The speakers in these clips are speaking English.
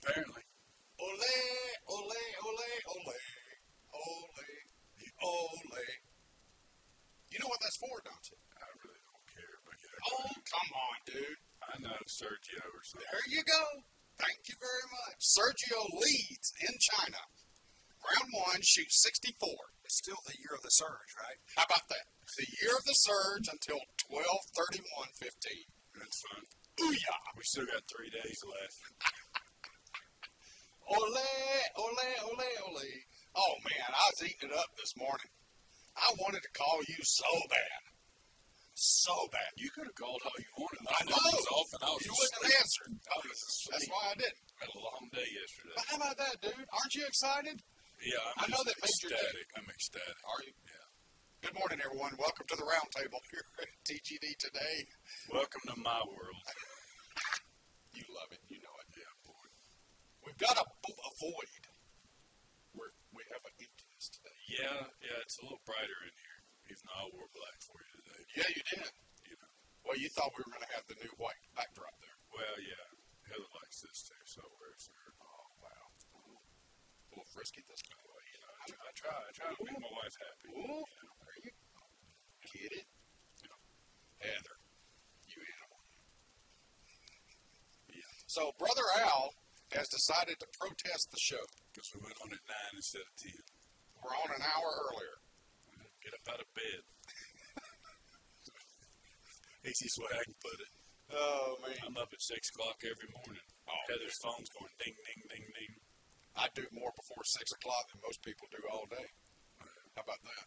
Apparently. Ole, ole, ole, ole, ole, ole. You know what that's for, don't you? I really don't care. But Oh, come on, dude. I know Sergio or something. There you go. Thank you very much. Sergio leads in China. Round one, shoots 64. It's still the year of the surge, right? How about that? The year of the surge until 12/31/15. That's fun. Ooh-yah. We still got 3 days left. Ole, ole, ole, ole. Oh, man, I was eating it up this morning. I wanted to call you so bad. So bad. You could have called all you wanted. I know. I was off and I was You asleep. wouldn't have answered. I was asleep. That's why I didn't. I had a long day yesterday. But how about that, dude? Aren't you excited? Yeah, I know just that made your day. ecstatic. I'm ecstatic. Are you? Yeah. Good morning, everyone. Welcome to the round table here at TGD today. Welcome to my world. You love it. You know it. Yeah, boy. We've got a void. We have an emptiness today. Yeah, it's a little brighter in here. Even though I wore black for you today. Yeah, you did. You know. Well, you thought we were going to have the new white backdrop there. Well, yeah. Heather likes this too, so where's her? Oh, wow. A little frisky this time. Well, you know, I try to make my wife happy. Ooh, You know. there you go. Get it? Yeah. Heather, you animal. Yeah. So, Brother Al has decided to protest the show. Because we went on at 9 instead of 10. We're on an hour earlier. Get up out of bed. Easiest way I can put it. Oh, man. I'm up at 6 o'clock every morning. Oh, Heather's phone's going ding, ding, ding, ding. I do more before 6 o'clock than most people do all day. How about that?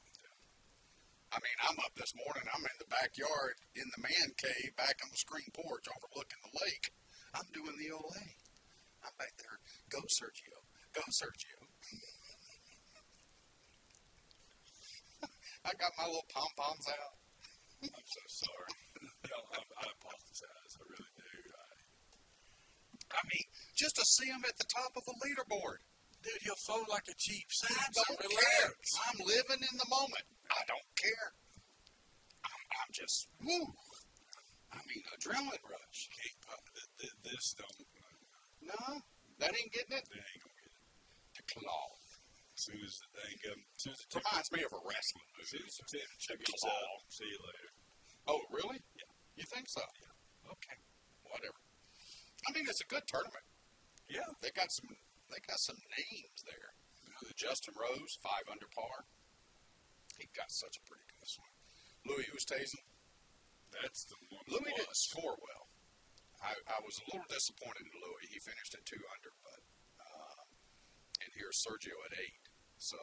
I mean, I'm up this morning. I'm in the backyard in the man cave back on the screen porch overlooking the lake. I'm doing the Ole. I'm back there. Go, Sergio. Go, Sergio. I got my little pom-poms out. I'm so sorry. I apologize. I really do. I mean, just to see him at the top of the leaderboard. Dude, you'll fold like a cheap seat. I don't care. I'm living in the moment. I don't care. I'm just, woo. I mean, adrenaline rush. This don't. No, that ain't getting it. They ain't gonna get it. The claw. As soon as the thing comes. As soon as the Reminds me of a wrestling As movie. soon as the temperature gets Claw. up, see you later. Oh, really? Yeah. You think so? Yeah. Okay. Whatever. I mean, it's a good tournament. Yeah. They got some names there. Justin Rose, 5 under par. He got such a pretty good swing. Louis Oosthuizen. That's the one. Louis didn't score well. I was a little disappointed in Louis. He finished at 2 under, but and here's Sergio at 8. So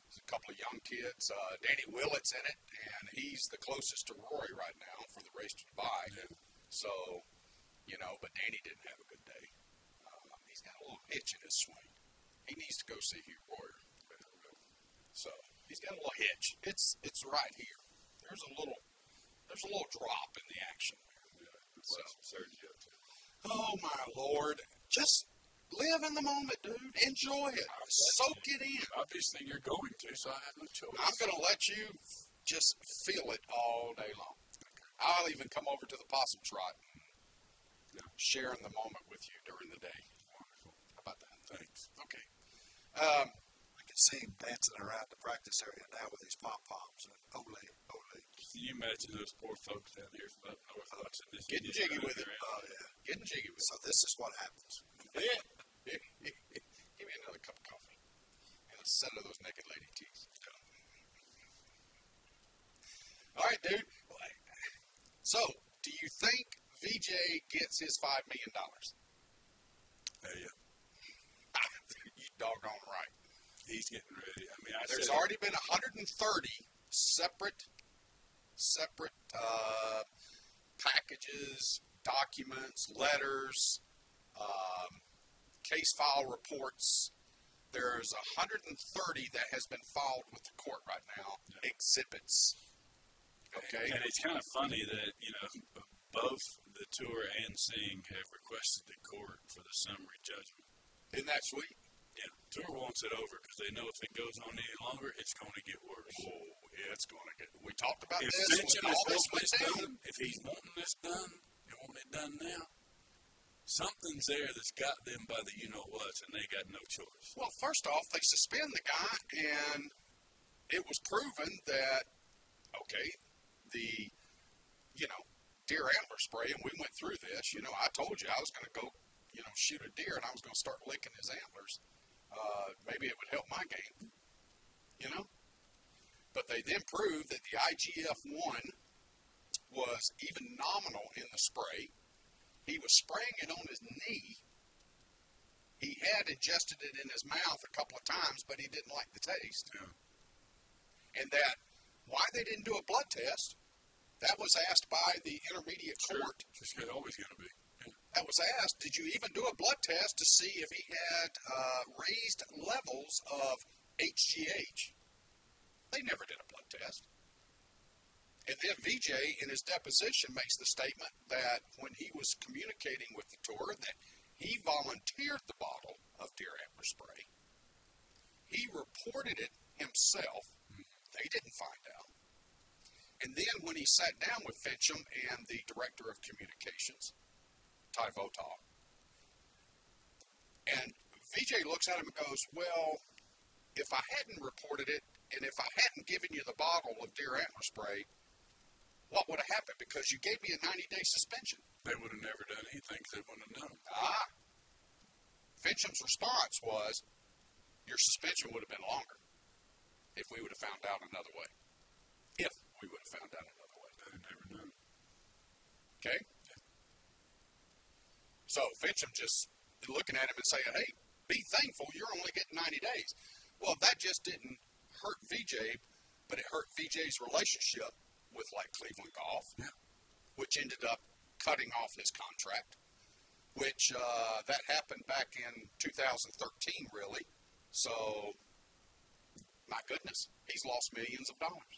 there's a couple of young kids. Danny Willett's in it, and he's the closest to Rory right now for the race to Dubai. Yeah. So, you know, but Danny didn't have a good day. He's got a little hitch in his swing. He needs to go see Hugh Royer. So he's got a little hitch. It's right here. There's a little drop in the action there. So, Sergio too. oh my Lord, just live in the moment, dude. Enjoy it. Soak it in. Obviously, you're going to, so I have no choice. I'm going to let you just feel it all day long. I'll even come over to the possum trot and share in the moment with you during the day. Wonderful. How about that? Thanks. Okay. I can see him dancing around the practice area now with his pom-poms. And ole, ole. Can you imagine those poor folks down here from up north watching this? Getting jiggy with it. Oh, yeah. Getting jiggy with So this is what happens. it. Yeah. Give me another cup of coffee and a set of those naked lady teas. All right, dude. So, do you think VJ gets his $5 million? Yeah. You doggone right. He's getting ready. I mean, There's already been 130 separate packages, documents, letters, case file reports. There's 130 that has been filed with the court right now, exhibits. Okay? And it's kind of funny that, you know, both the tour and Singh have requested the court for the summary judgment. Isn't that sweet? Yeah, tour wants it over because they know if it goes on any longer, it's going to get worse. Oh, it's going to get. We talked about If this Fincham when is all this wanting went this down. done, if he's wanting this done and wanting it done now, something's there that's got them by the you-know-whats, and they got no choice. Well, first off, they suspend the guy, and it was proven that, okay, the, deer antler spray, and we went through this. I told you I was going to go, shoot a deer, and I was going to start licking his antlers. Maybe it would help my game, But they then proved that the IGF-1 was even nominal in the spray. He was spraying it on his knee. He had ingested it in his mouth a couple of times, but he didn't like the taste. Yeah. And that, why they didn't do a blood test, that was asked by the intermediate court. Just always going to be. Yeah. That was asked, did you even do a blood test to see if he had raised levels of HGH? They never did a blood test. And then VJ, in his deposition, makes the statement that when he was communicating with the tour, that he volunteered the bottle of deer antler spray. He reported it himself. They didn't find out. And then when he sat down with Fincham and the director of communications, Ty Votaw, and VJ looks at him and goes, well, if I hadn't reported it, and if I hadn't given you the bottle of deer antler spray, what would have happened? Because you gave me a 90-day suspension. They would have never done anything because they wouldn't have known. Fincham's response was, your suspension would have been longer if we would have found out another way. If we would have found out another way. They'd have never known. Okay? So Fincham just looking at him and saying, hey, be thankful you're only getting 90 days. Well, that just didn't hurt VJ, but it hurt VJ's relationship with Cleveland Golf, which ended up cutting off his contract, which that happened back in 2013, really. So, my goodness, he's lost millions of dollars.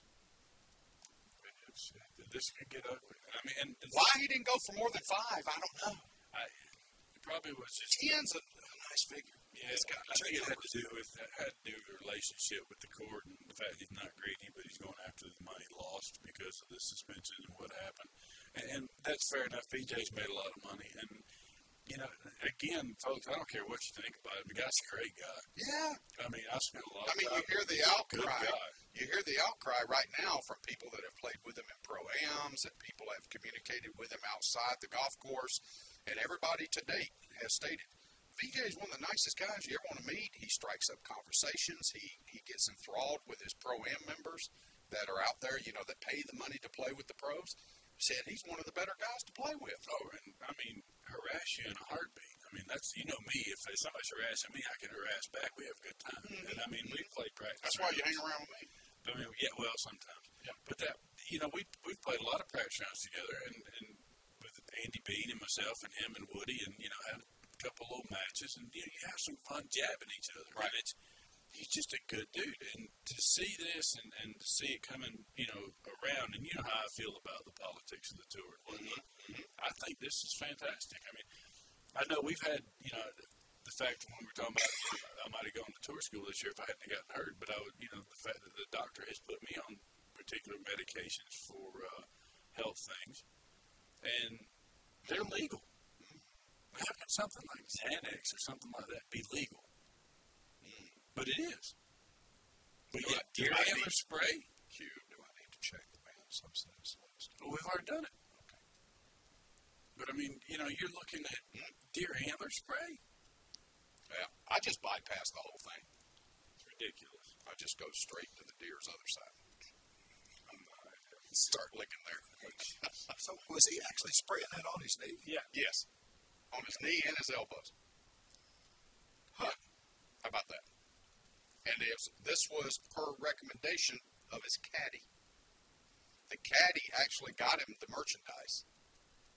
This could get ugly. I mean, and why he didn't go for more than 5, I don't know. It probably was just 10's a nice figure. Yeah, I think it had to do with the relationship with the court and the fact he's not greedy, but he's going after the money lost because of the suspension and what happened. And that's fair enough. VJ's made a lot of money, and again, folks, I don't care what you think about him. The guy's a great guy. Yeah. I mean, I spent a lot of time. You hear the outcry. You hear the outcry right now from people that have played with him in pro-ams, and people have communicated with him outside the golf course, and everybody to date has stated, VJ is one of the nicest guys you ever want to meet. He strikes up conversations. He gets enthralled with his pro-am members that are out there, that pay the money to play with the pros. Said he's one of the better guys to play with. Oh, and harass you in a heartbeat. That's, me. If somebody's harassing me, I can harass back. We have a good time. Mm-hmm. And we play practice. That's why you hang around with me. Well, sometimes. Yeah. But that, we've played a lot of practice rounds together, and with Andy Bean and myself and him and Woody, and had a couple little matches, and you have some fun jabbing each other. Right. And he's just a good dude, and to see this and to see it coming, around, and you know how I feel about the politics of the tour. Mm-hmm. I think this is fantastic. I know we've had, the fact that when we're talking about, I might have gone to tour school this year if I hadn't gotten hurt, but I would, the fact that the doctor has put me on particular medications for health things, and they're legal. How can something like Xanax or something like that be legal? But it is. But yet, deer antler spray? Hugh, do I need to check the ban substance list? Well, we've already done it. Okay. But you're looking at deer antler spray? Yeah, I just bypass the whole thing. It's ridiculous. I just go straight to the deer's other side. Start licking there. So was he actually spraying that on his knee? Yeah. Yes. On his knee and his elbows. Huh. How about that? And this was per recommendation of his caddy. The caddy actually got him the merchandise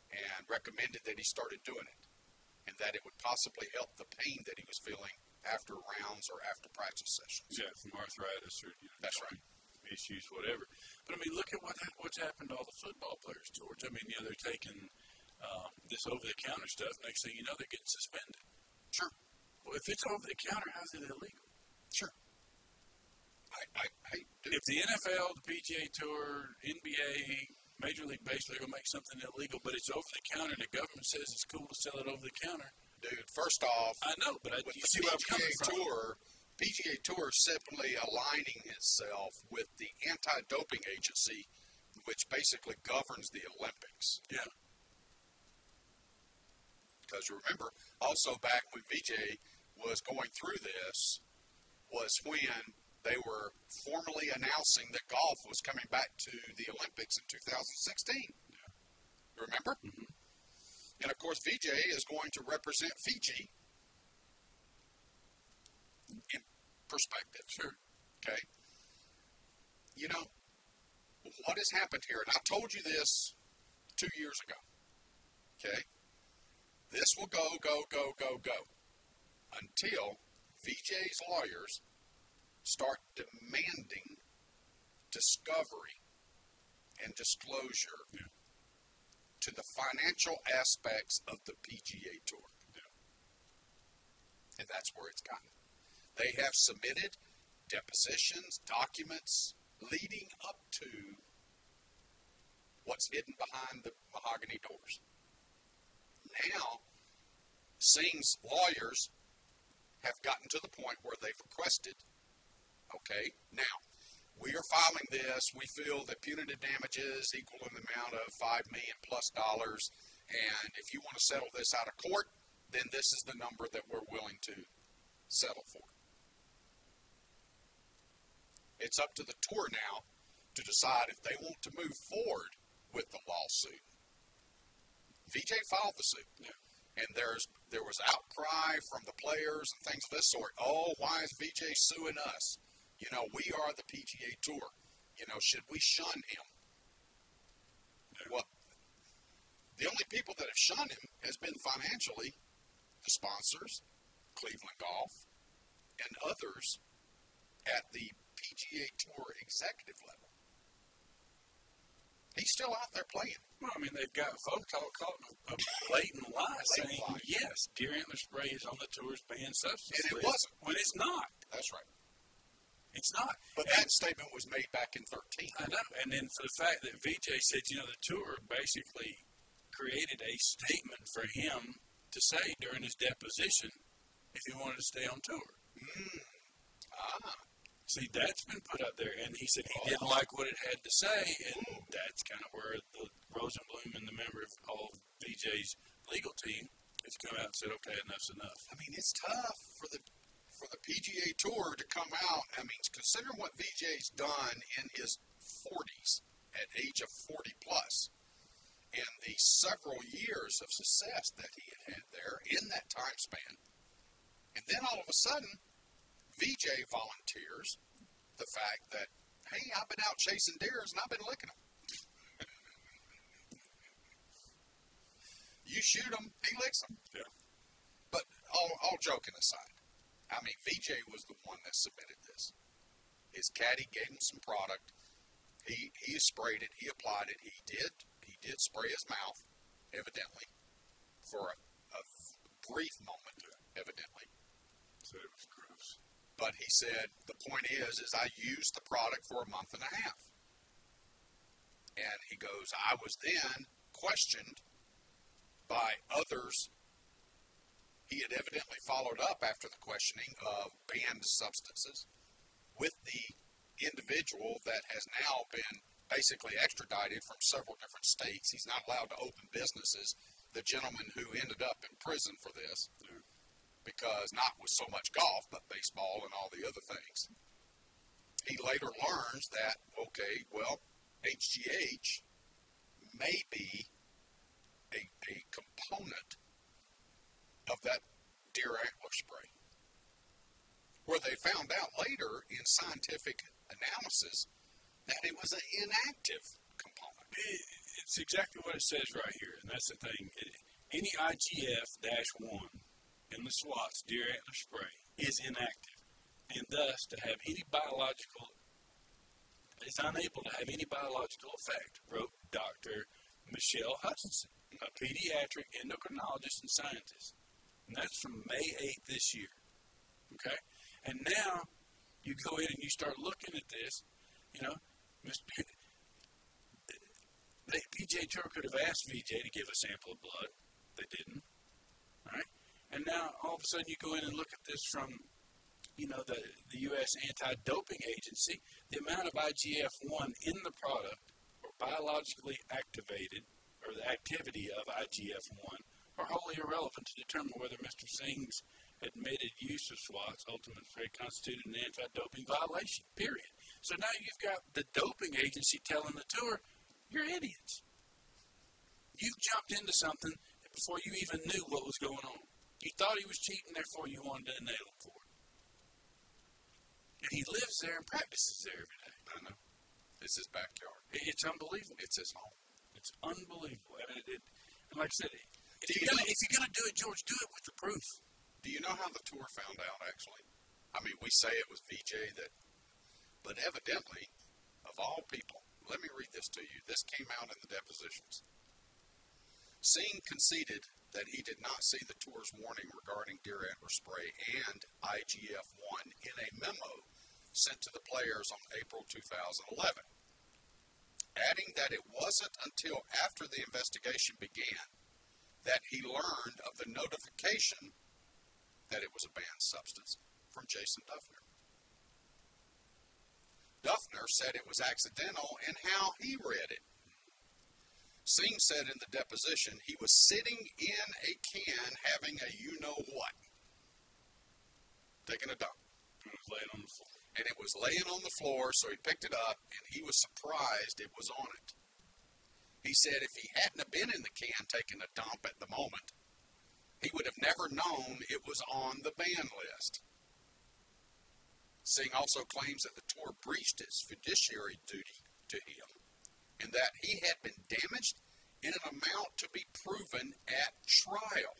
and recommended that he started doing it, and that it would possibly help the pain that he was feeling after rounds or after practice sessions. Yeah, from arthritis or that's right, issues, whatever. But look at what's happened to all the football players, George. They're taking this over-the-counter stuff. Next thing you know, they're getting suspended. Sure. Well, if it's over-the-counter, how's it illegal? Sure. If the NFL, the PGA Tour, NBA, Major League Baseball will make something illegal, but it's over the counter, and the government says it's cool to sell it over the counter. Dude, first off, I know, but with you the see where I'm coming from. PGA Tour is simply aligning itself with the anti-doping agency, which basically governs the Olympics. Yeah. Because remember, also back when VJ was going through this, was when they were formally announcing that golf was coming back to the Olympics in 2016. Yeah. Remember? Mm-hmm. And of course, VJ is going to represent Fiji in perspective. Sure. Okay. You know, what has happened here, and I told you this 2 years ago. Okay. This will go until VJ's lawyers start demanding discovery and disclosure to the financial aspects of the PGA Tour. Yeah. And that's where it's gotten. They have submitted depositions, documents leading up to what's hidden behind the mahogany doors. Now, Singh's lawyers have gotten to the point where they've requested, okay, now, we are filing this. We feel that punitive damages equal an amount of $5 million plus, and if you want to settle this out of court, then this is the number that we're willing to settle for. It's up to the tour now to decide if they want to move forward with the lawsuit. VJ filed the suit. Yeah. And there was outcry from the players and things of this sort. Oh, why is VJ suing us? You know, we are the PGA Tour. You know, should we shun him? Yeah. Well, the only people that have shunned him has been financially the sponsors, Cleveland Golf, and others at the PGA Tour executive level. He's still out there playing. Well, I mean, they've got folks all caught in a blatant lie saying, lie. yes, deer antler spray is on the tour's banned substance And it list, wasn't. when it's not. That's right. It's not. But that statement was made back in 13. I know. And then for the fact that VJ said, you know, the tour basically created a statement for him to say during his deposition if he wanted to stay on tour. See, that's been put up there, and he said he didn't like what it had to say, and that's kind of where the Rosenblum and the member of all of VJ's legal team has come out and said, okay, enough's enough. I mean, it's tough for the PGA Tour to come out. I mean, consider what VJ's done in his 40s, at age of 40 plus, and the several years of success that he had there in that time span. And then all of a sudden, VJ volunteers the fact that, hey, I've been out chasing deers and I've been licking them. You shoot them, he licks them. Yeah. But all joking aside, I mean, VJ was the one that submitted this. His caddy gave him some product. He sprayed it. He applied it. He did spray his mouth, evidently, for a brief moment, evidently. So it was gross. But he said, the point is I used the product for a month and a half. And he goes, I was then questioned by others. He had evidently followed up after the questioning of banned substances with the individual that has now been basically extradited from several different states. He's not allowed to open businesses. The gentleman who ended up in prison for this. Yeah. Because not with so much golf, but baseball and all the other things. He later learns that, okay, well, HGH may be a component of that deer antler spray. Where they found out later in scientific analysis that it was an inactive component. It's exactly what it says right here, and that's the thing. Any IGF-1 in the SWAT's deer antler spray is inactive, and thus is unable to have any biological effect, wrote Dr. Michelle Hutchinson, a pediatric endocrinologist and scientist. And that's from May 8th this year. Okay? And now you go in and you start looking at this, you know, The PGA Tour could have asked VJ to give a sample of blood. They didn't. All right? And now, all of a sudden, you go in and look at this from, the U.S. Anti-Doping Agency. The amount of IGF-1 in the product, or biologically activated, or the activity of IGF-1, are wholly irrelevant to determine whether Mr. Singh's admitted use of SWAT's ultimate spray constituted an anti-doping violation, period. So now you've got the doping agency telling the tour, you're idiots. You've jumped into something before you even knew what was going on. You thought he was cheating, therefore you wanted to nail him for it. And he lives there and practices there every day. I know. It's his backyard. It's unbelievable. It's his home. It's unbelievable. And like I said, if you're going to do it, George, do it with the proof. Do you know how the tour found out, actually? I mean, we say it was VJ but evidently, of all people, let me read this to you. This came out in the depositions. Singh conceded that he did not see the tour's warning regarding deer antler spray and IGF-1 in a memo sent to the players on April 2011, adding that it wasn't until after the investigation began that he learned of the notification that it was a banned substance from Jason Duffner. Duffner said it was accidental in how he read it. Singh said in the deposition he was sitting in a can having a you-know-what, taking a dump. It was laying on the floor. And it was laying on the floor, so he picked it up, and he was surprised it was on it. He said if he hadn't have been in the can taking a dump at the moment, he would have never known it was on the ban list. Singh also claims that the tour breached its fiduciary duty to him and that he had been damaged in an amount to be proven at trial.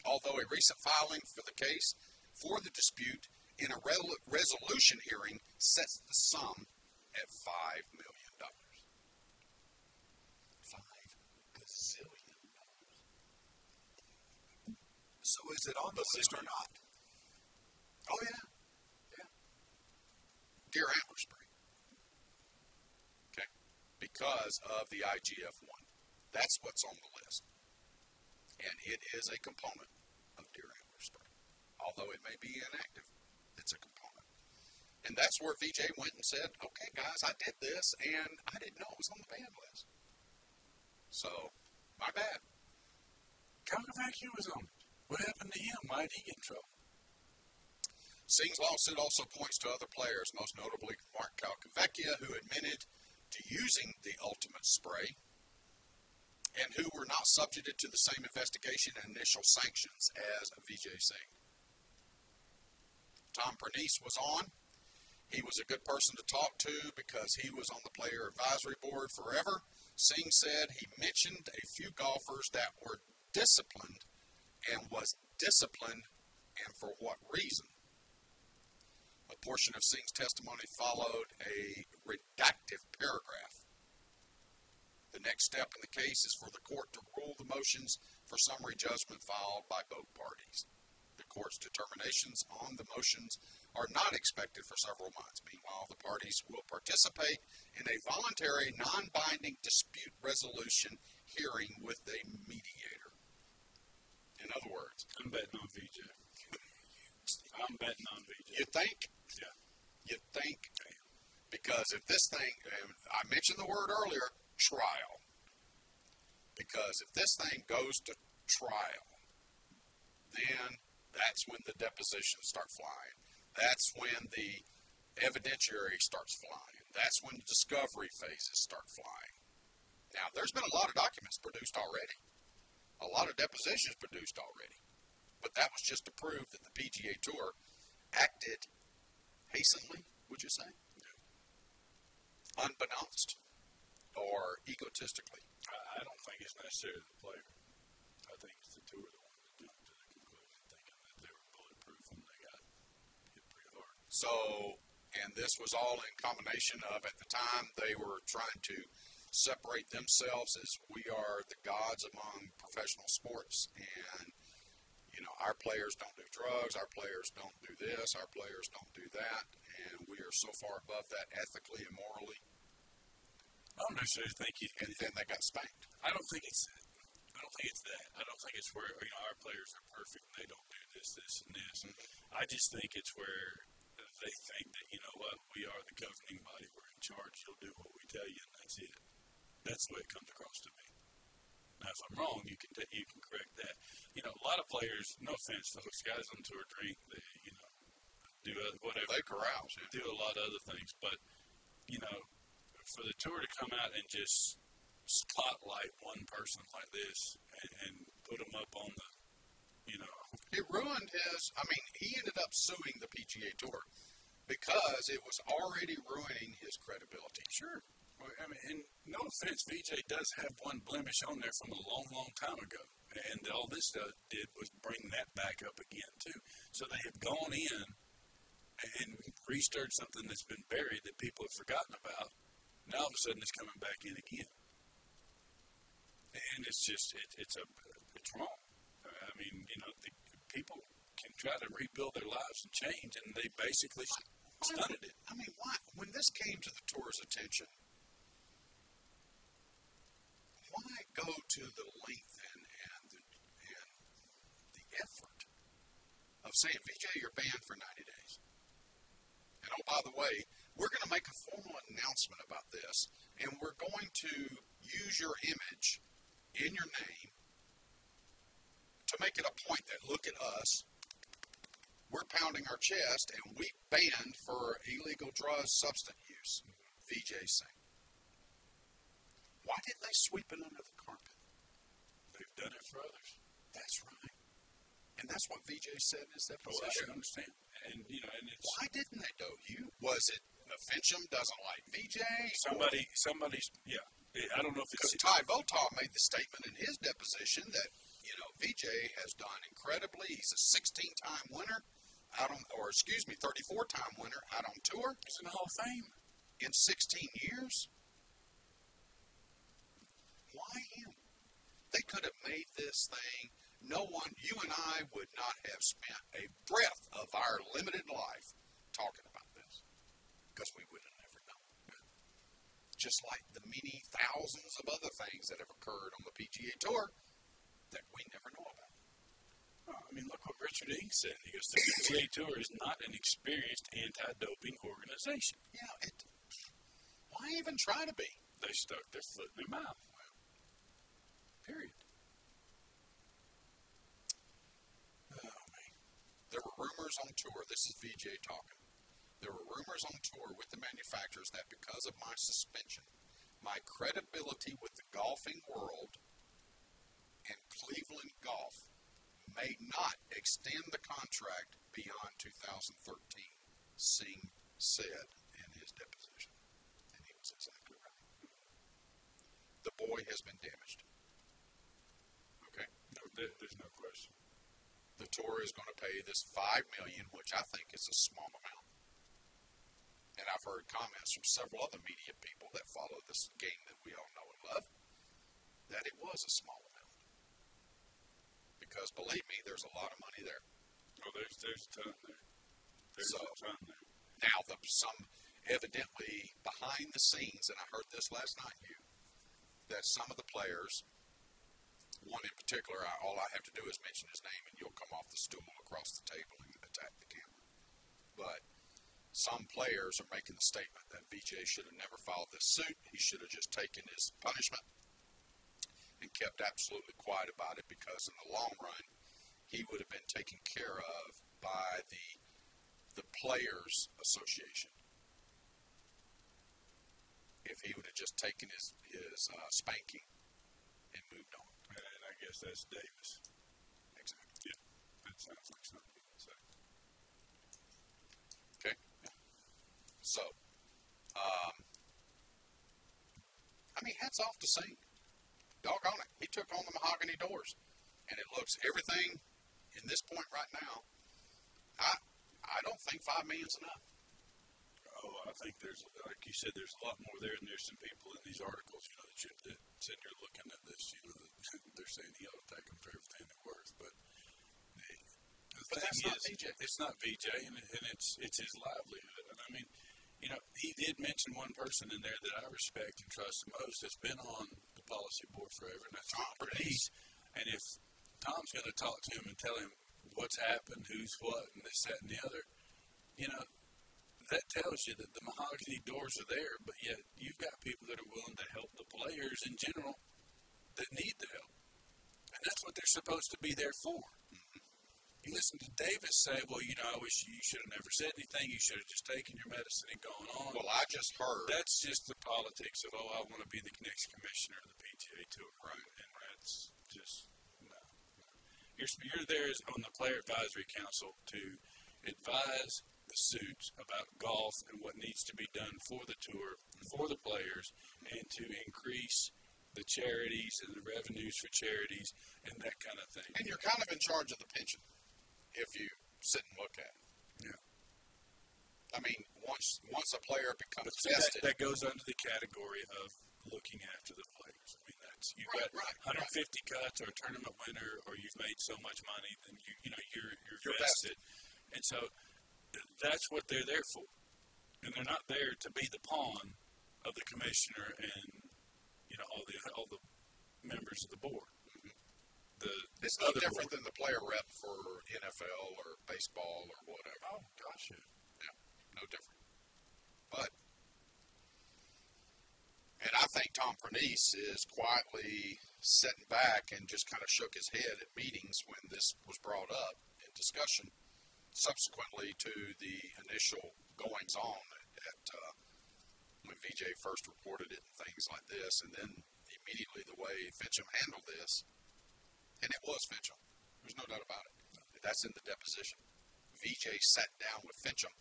Although a recent filing for the case for the dispute in a resolution hearing sets the sum at $5 million. $5 gazillion. So is it on the list or not? Oh, yeah. Yeah. Deer antler spray. Okay. Because of the IGF-1. That's what's on the list. And it is a component of deer antler spray. Although it may be inactive, it's a component. And that's where VJ went and said, okay, guys, I did this, and I didn't know it was on the ban list. So, my bad. Kalikavecchia was on it. What happened to him? Why did he get in trouble? Singh's lawsuit also points to other players, most notably Mark Kalikavecchia, who admitted to using the ultimate spray and who were not subjected to the same investigation and initial sanctions as Vijay Singh. Tom Pernice was on. He was a good person to talk to because he was on the player advisory board forever. Singh said he mentioned a few golfers that were disciplined and was disciplined and for what reason. A portion of Singh's testimony followed a redactive paragraph. The next step in the case is for the court to rule the motions for summary judgment filed by both parties. The court's determinations on the motions are not expected for several months. Meanwhile, the parties will participate in a voluntary, non-binding dispute resolution hearing with a mediator. In other words, I'm betting on VJ. I'm betting on VJ. You think? Yeah. You think? Because if this thing, I mentioned the word earlier, trial. Because if this thing goes to trial, then that's when the depositions start flying. That's when the evidentiary starts flying. That's when the discovery phases start flying. Now, there's been a lot of documents produced already. A lot of depositions produced already. But that was just to prove that the PGA Tour acted hastily, would you say? Yeah. Unbeknownst or egotistically. I don't think it's necessarily the player. I think it's the tour that wanted to jump to the conclusion thinking that they were bulletproof when they got hit pretty hard. So, and this was all in combination of, at the time, they were trying to separate themselves as we are the gods among professional sports. And, you know, our players don't do drugs, our players don't do this, our players don't do that. And we are so far above that ethically and morally. I don't necessarily think and then they got spanked. I don't think it's that. I don't think it's that. I don't think it's where our players are perfect. And they don't do this, and this. Mm-hmm. I just think it's where they think that what, we are the governing body. We're in charge. You'll do what we tell you, and that's it. That's the way it comes across to me. Now, if I'm wrong, you can correct that. A lot of players. No offense, those guys on tour drink. They do whatever. They carouse. Do a lot of other things, but for the tour to come out and just spotlight one person like this and put him up on the, It ruined he ended up suing the PGA Tour because it was already ruining his credibility. Sure. Well, and no offense, VJ does have one blemish on there from a long, long time ago. And all this did was bring that back up again, too. So they have gone in and restirred something that's been buried that people have forgotten about. Now all of a sudden it's coming back in again. And it's just, it's wrong. The people can try to rebuild their lives and change, and they basically stunted it. Why? When this came to the tour's attention, why go to the length and the effort of saying, VJ, you're banned for 90 days? And oh, by the way, we're going to make a formal announcement about this, and we're going to use your image in your name to make it a point that, look at us, we're pounding our chest, and we banned for illegal drug substance use, VJ Singh. Why didn't they sweep it under the carpet? They've done it for others. That's right. And that's what VJ said in his deposition. Oh, I can understand. And it's... Why didn't they, though, Hugh? Was it Fincham doesn't like VJ? Somebody's, yeah. I don't know if it's... Because Ty Votaw made the statement in his deposition that, VJ has done incredibly. He's a 16-time winner 34-time winner out on tour. He's in the Hall of Fame. In 16 years. Why him? They could have made this thing. No one, you and I would not have spent a breath of our limited life talking about this. Because we would have never known. Just like the many thousands of other things that have occurred on the PGA Tour that we never know about. Well, look what Richard Ings said. He goes, the PGA Tour is not an experienced anti-doping organization. Yeah, why even try to be? They stuck their foot in their mouth. Period. Oh, man. There were rumors on tour. This is VJ talking. There were rumors on tour with the manufacturers that because of my suspension, my credibility with the golfing world and Cleveland Golf may not extend the contract beyond 2013, Singh said in his deposition. And he was exactly right. The boy has been damaged. Okay? No, there's no question. The tour is going to pay this $5 million, which I think is a small amount. And I've heard comments from several other media people that follow this game that we all know and love, that it was a small amount. Because believe me, there's a lot of money there. Oh, there's a ton there. There's a ton there. Now, some evidently behind the scenes, and I heard this last night, that some of the players, one in particular, all I have to do is mention his name, and you'll come off the stool across the table and attack the camera. But some players are making the statement that VJ should have never filed this suit. He should have just taken his punishment and kept absolutely quiet about it, because in the long run, he would have been taken care of by the Players Association if he would have just taken his spanking and moved on. And I guess that's Davis. Exactly. Yeah, that sounds like something he would say. Okay. Yeah. So, hats off to Singh. Doggone it. He took on the mahogany doors. And it looks everything in this point right now. I don't think $5 million's enough. Oh, I think there's, like you said, there's a lot more there, and there's some people in these articles, that sitting here looking at this, they're saying he ought to take them for everything they're worth. But the thing that's not is, VJ. It's not VJ, and it's his livelihood. And You know, he did mention one person in there that I respect and trust the most that's been on the policy board forever, and that's Tom Bernice. And if Tom's going to talk to him and tell him what's happened, who's what, and this, that, and the other, you know, that tells you that the mahogany doors are there, but yet you've got people that are willing to help the players in general that need the help. And that's what they're supposed to be there for. You listen to Davis say, well, you know, I wish you should have never said anything. You should have just taken your medicine and gone on. Well, I just heard. That's just the politics of, I want to be the next commissioner of the PGA Tour. Right. And that's just, no. You're there on the Player Advisory Council to advise the suits about golf and what needs to be done for the tour, for the players, and to increase the charities and the revenues for charities and that kind of thing. And you're kind of in charge of the pension if you sit and look at it. Yeah. I mean, once a player becomes But vested. that goes under the category of looking after the players. I mean, that's you've got 150 cuts or a tournament winner, or you've made so much money, then you're vested. And so that's what they're there for. And they're not there to be the pawn of the commissioner and all the members of the board. It's no different than the player rep for NFL or baseball or whatever. Oh, gosh, yeah, no different. But, and I think Tom Pernice is quietly sitting back and just kind of shook his head at meetings when this was brought up in discussion, subsequently to the initial goings on at when VJ first reported it and things like this, and then immediately the way Fincham handled this. And it was Fincham. There's no doubt about it. That's in the deposition. VJ sat down with Fincham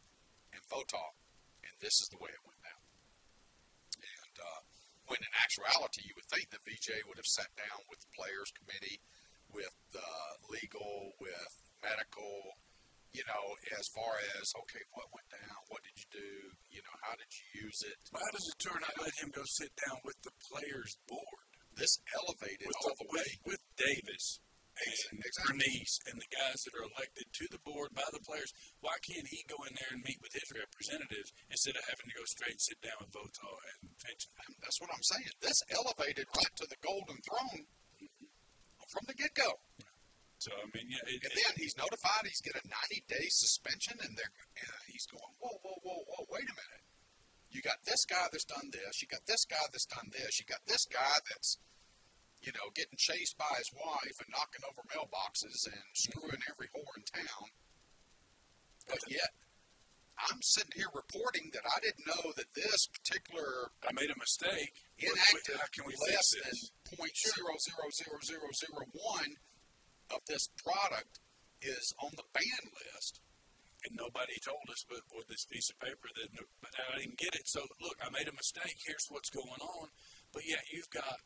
and Votaw, and this is the way it went down. And when in actuality, you would think that VJ would have sat down with the players committee, with legal, with medical, as far as, okay, what went down? What did you do? How did you use it? Why does the tour not let him go sit down with the players' board? This elevated all the way. With Davis and Bernice and the guys that are elected to the board by the players. Why can't he go in there and meet with his representatives instead of having to go straight and sit down with Votaw and Fincham? That's what I'm saying. This elevated right to the golden throne from the get-go. So, I mean, yeah. And then he's notified he's get a 90-day suspension, and he's going, whoa, wait a minute. You got this guy that's done this. You got this guy that's done this. You got this guy that's, getting chased by his wife and knocking over mailboxes and screwing every whore in town. But yet, I'm sitting here reporting that I didn't know that this particular I made a mistake. inactive How can we less fix than this? 0.00001 of this product is on the ban list. And nobody told us but with this piece of paper but I didn't get it. So, look, I made a mistake. Here's what's going on. But, yeah, you've got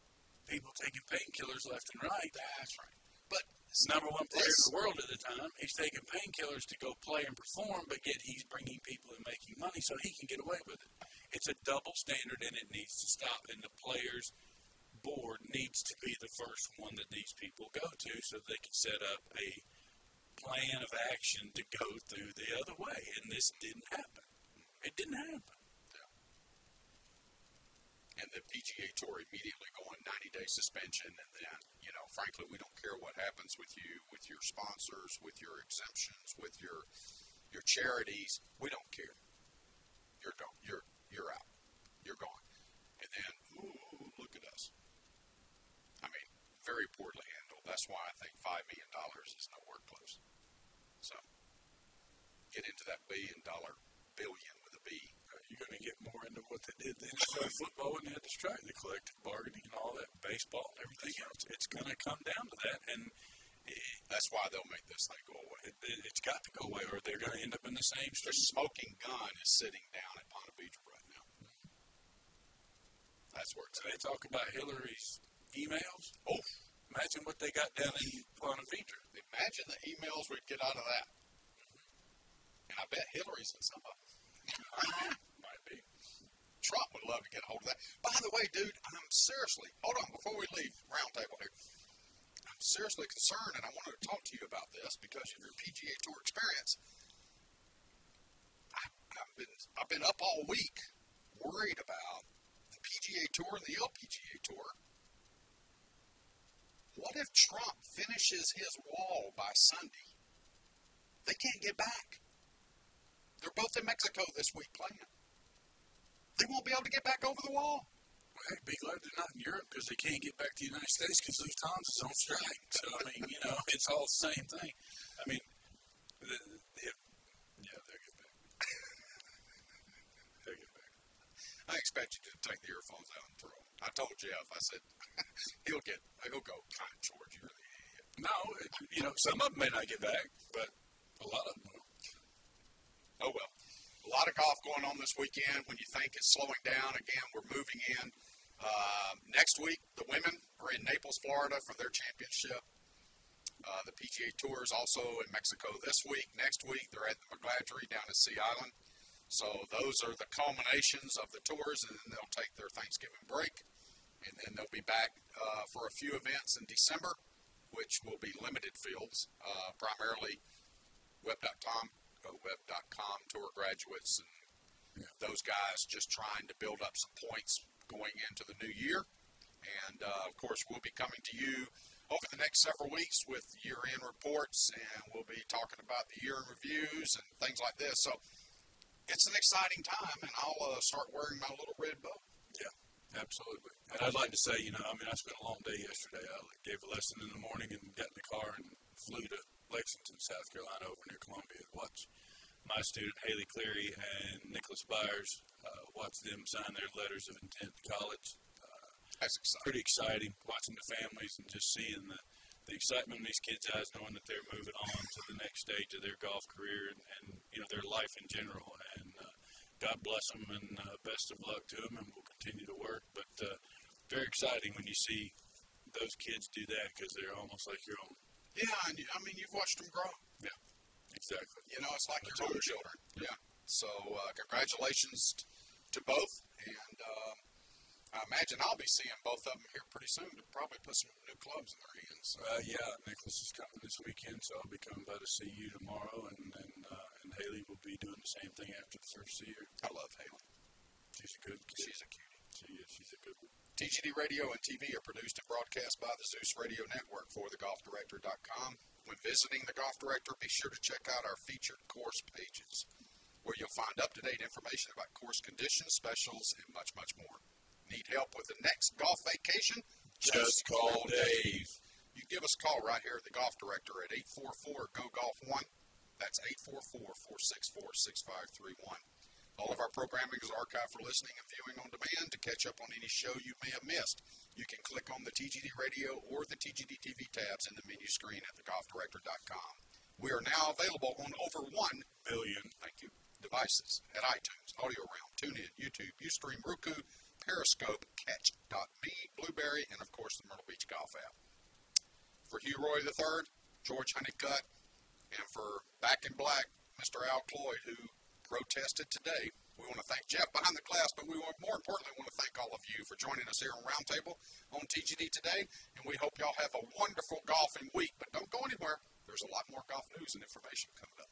people taking painkillers left and right. That's right. But number one player in the world at the time. He's taking painkillers to go play and perform, but yet he's bringing people and making money so he can get away with it. It's a double standard, and it needs to stop. And the players' board needs to be the first one that these people go to so they can set up a plan of action to go through the other way. And this didn't happen. It didn't happen. And the PGA Tour immediately going 90-day suspension, and then, frankly, we don't care what happens with you, with your sponsors, with your exemptions, with your charities. We don't care. You're gone. You're out. You're gone. And then, ooh, look at us. I mean, very poorly handled. That's why I think $5 million is nowhere close. So, get into that billion with a B. You're going to get more into what they did in NFL football when they had to strike the collective bargaining and all that, baseball and everything else. It's going to come down to that, and that's why they'll make this thing go away. It's got to go away, or they're going to end up in the same The street. smoking gun is sitting down at Ponte Vedra right now. That's where it's They talk about Hillary's emails. Oh, Imagine what they got down in Ponte Vedra. imagine the emails we'd get out of that. And I bet Hillary's in some of them. Might be. Trump would love to get a hold of that. By the way, dude, I'm seriously, hold on, before we leave roundtable here, I'm seriously concerned, and I wanted to talk to you about this because of your PGA Tour experience. I've been been up all week worried about the PGA Tour and the LPGA Tour. What if Trump finishes his wall by Sunday? They can't get back. They're both in Mexico this week playing. They won't be able to get back over the wall. Well, heck, be glad they're not in Europe because they can't get back to the United States because Louis Thomas is on strike. So, I mean, it's all the same thing. I mean, yeah, they'll get back. They'll get back. I expect you to take the earphones out and throw them. I told Jeff, I said, he'll go, God, George, you're the idiot. No, some of them may not get back, but a lot of them will. Oh, well. A lot of golf going on this weekend. When you think it's slowing down, again, we're moving in. Next week, the women are in Naples, Florida for their championship. The PGA Tour is also in Mexico this week. Next week, they're at the McGladrey down at Sea Island. So those are the culminations of the tours, and then they'll take their Thanksgiving break. And then they'll be back for a few events in December, which will be limited fields, primarily web.com tour graduates and those guys just trying to build up some points going into the new year. And, of course, we'll be coming to you over the next several weeks with year-end reports, and we'll be talking about the year-end reviews and things like this. So it's an exciting time, and I'll start wearing my little red bow. Yeah, absolutely. And I'd like to say, I spent a long day yesterday. I gave a lesson in the morning and got in the car and flew to Lexington, South Carolina, over near Columbia to watch my student, Haley Cleary, and Nicholas Byers, watch them sign their letters of intent to college. That's exciting. Pretty exciting, watching the families and just seeing the excitement in these kids' eyes, knowing that they're moving on to the next stage of their golf career and their life in general. And God bless them, and best of luck to them, and we'll continue to work. But very exciting when you see those kids do that because they're almost like your own. Yeah, and you've watched them grow. Yeah, exactly. It's like your own children. Yeah. So congratulations to both, and I imagine I'll be seeing both of them here pretty soon to probably put some new clubs in their hands. Yeah, Nicholas is coming this weekend, so I'll be coming by to see you tomorrow, and Haley will be doing the same thing after the first year. I love Haley. She's a good kid. She's a cutie. She's a good one. TGD Radio and TV are produced and broadcast by the Zeus Radio Network for thegolfdirector.com. When visiting The Golf Director, be sure to check out our featured course pages, where you'll find up-to-date information about course conditions, specials, and much, much more. Need help with the next golf vacation? Just call Dave. You give us a call right here at The Golf Director at 844-GO-GOLF-1. That's 844-464-6531. All of our programming is archived for listening and viewing on demand. To catch up on any show you may have missed, you can click on the TGD Radio or the TGD TV tabs in the menu screen at thegolfdirector.com. We are now available on over 1 billion devices at iTunes, AudioRealm, TuneIn, YouTube, Ustream, Roku, Periscope, Catch.me, Blueberry, and, of course, the Myrtle Beach Golf app. For Hugh Roy III, George Honeycutt, and for Back in Black, Mr. Al Cloyd, who protested today, we want to thank Jeff behind the glass, but we more importantly want to thank all of you for joining us here on Roundtable on TGD today, and we hope y'all have a wonderful golfing week. But don't go anywhere. There's a lot more golf news and information coming up.